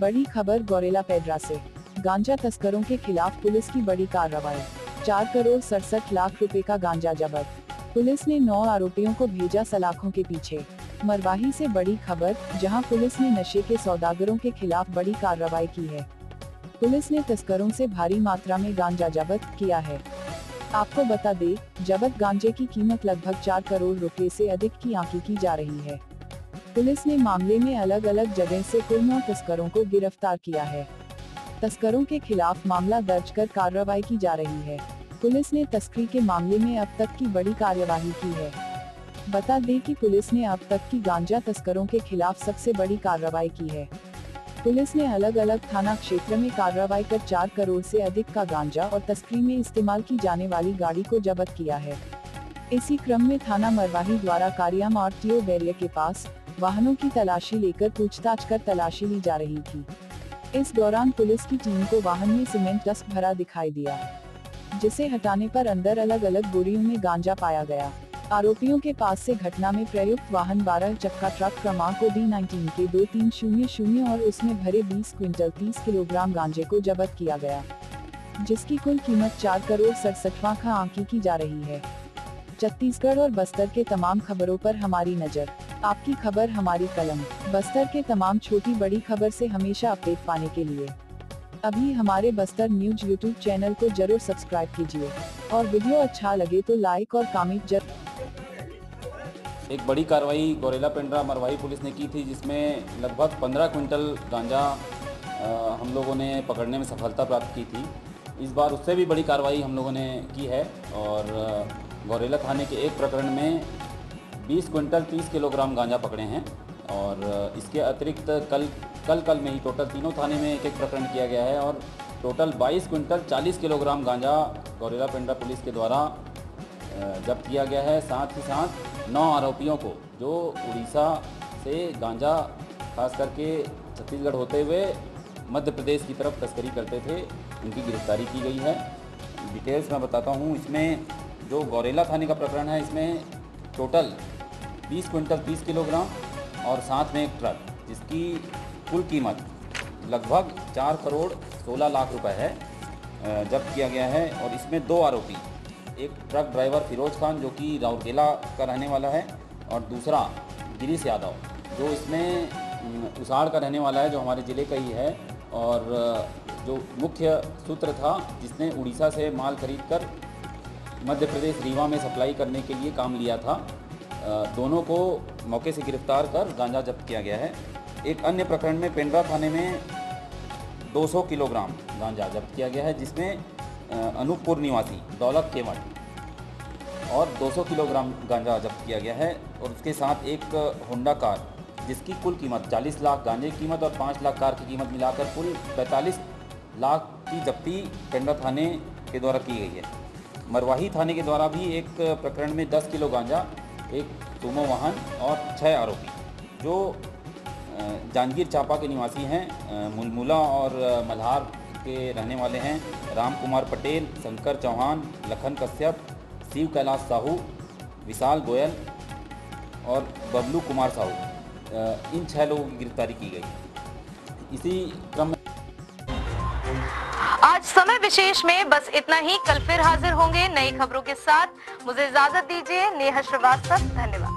बड़ी खबर गौरेला पेड्रा से। गांजा तस्करों के खिलाफ पुलिस की बड़ी कार्रवाई। 4,67,00,000 रुपए का गांजा जब्त। पुलिस ने 9 आरोपियों को भेजा सलाखों के पीछे। मरवाही से बड़ी खबर, जहां पुलिस ने नशे के सौदागरों के खिलाफ बड़ी कार्रवाई की है। पुलिस ने तस्करों से भारी मात्रा में गांजा जब्त किया है। आपको बता दें, जब्त गांजे की कीमत लगभग 4 करोड़ रुपए से अधिक की आंकी की जा रही है। पुलिस ने मामले में अलग अलग जगह से कुल 9 तस्करों को गिरफ्तार किया है। तस्करों के खिलाफ मामला दर्ज कर कार्रवाई की जा रही है। पुलिस ने तस्करी के मामले में अब तक की बड़ी कार्यवाही की है। बता दें कि पुलिस ने अब तक की गांजा तस्करों के खिलाफ सबसे बड़ी कार्रवाई की है। पुलिस ने अलग अलग थाना क्षेत्र में कार्रवाई कर 4 करोड़ से अधिक का गांजा और तस्करी में इस्तेमाल की जाने वाली गाड़ी को जब्त किया है। इसी क्रम में थाना मरवाही द्वारा कारियाम आरटीओ बैरियर के पास वाहनों की तलाशी लेकर पूछताछ कर तलाशी ली जा रही थी। इस दौरान पुलिस की टीम को वाहन में सीमेंट डस्ट भरा दिखाई दिया, जिसे हटाने पर अंदर अलग अलग बोरियों में गांजा पाया गया। आरोपियों के पास से घटना में प्रयुक्त वाहन 12 चक्का ट्रक क्रमांक D19 के 2300 और उसमें भरे 20 क्विंटल 30 किलोग्राम गांजे को जब्त किया गया, जिसकी कुल कीमत 4 करोड़ 67 लाख आंकी की जा रही है। छत्तीसगढ़ और बस्तर के तमाम खबरों पर हमारी नजर। आपकी खबर हमारी कलम। बस्तर के तमाम छोटी बड़ी खबर से हमेशा अपडेट पाने के लिए अभी हमारे बस्तर न्यूज यूट्यूब चैनल को जरूर सब्सक्राइब कीजिए और वीडियो अच्छा लगे तो लाइक और कमेंट जरूर। एक बड़ी कार्रवाई गौरेला पेड्रा मरवाही पुलिस ने की थी, जिसमें लगभग 15 क्विंटल गांजा हम लोगों ने पकड़ने में सफलता प्राप्त की थी। इस बार उससे भी बड़ी कार्रवाई हम लोगों ने की है और गौरेला थाने के एक प्रकरण में 20 क्विंटल 30 किलोग्राम गांजा पकड़े हैं और इसके अतिरिक्त कल में ही टोटल तीनों थाने में एक प्रकरण किया गया है और टोटल 22 क्विंटल 40 किलोग्राम गांजा गौरेला पेड्रा पुलिस के द्वारा जब्त किया गया है। साथ ही साथ 9 आरोपियों को जो उड़ीसा से गांजा खास करके छत्तीसगढ़ होते हुए मध्य प्रदेश की तरफ तस्करी करते थे, उनकी गिरफ्तारी की गई है। डिटेल्स मैं बताता हूँ। इसमें जो गौरेला थाने का प्रकरण है, इसमें टोटल 20 क्विंटल 30 किलोग्राम और साथ में एक ट्रक, जिसकी कुल कीमत लगभग 4 करोड़ 16 लाख रुपए है, जब्त किया गया है। और इसमें 2 आरोपी, एक ट्रक ड्राइवर फिरोज खान जो कि राउरकेला का रहने वाला है और दूसरा गिरीश यादव जो इसमें उसाड़ का रहने वाला है, जो हमारे ज़िले का ही है और जो मुख्य सूत्र था जिसने उड़ीसा से माल खरीदकर मध्य प्रदेश रीवा में सप्लाई करने के लिए काम लिया था। दोनों को मौके से गिरफ्तार कर गांजा जब्त किया गया है। एक अन्य प्रकरण में पेंड्रा थाने में 200 किलोग्राम गांजा जब्त किया गया है, जिसमें अनूपपुर निवासी दौलत केवट और 200 किलोग्राम गांजा जब्त किया गया है और उसके साथ एक होंडा कार, जिसकी कुल कीमत 40 लाख गांजे की कीमत और 5 लाख कार की कीमत मिलाकर कुल 45 लाख की जब्ती पेंड्रा थाने के द्वारा की गई है। मरवाही थाने के द्वारा भी एक प्रकरण में 10 किलो गांजा, एक सुमो वाहन और 6 आरोपी जो जांजगीर चांपा के निवासी हैं, मुलमुला और मल्हार के रहने वाले हैं, राम कुमार पटेल, शंकर चौहान, लखन कश्यप, शिव कैलाश साहू, विशाल गोयल और बबलू कुमार साहू, इन 6 लोगों की गिरफ्तारी की गई। इसी क्रम में आज समय विशेष में बस इतना ही। कल फिर हाजिर होंगे नई खबरों के साथ। मुझे इजाजत दीजिए। नेहा श्रीवास्तव, धन्यवाद।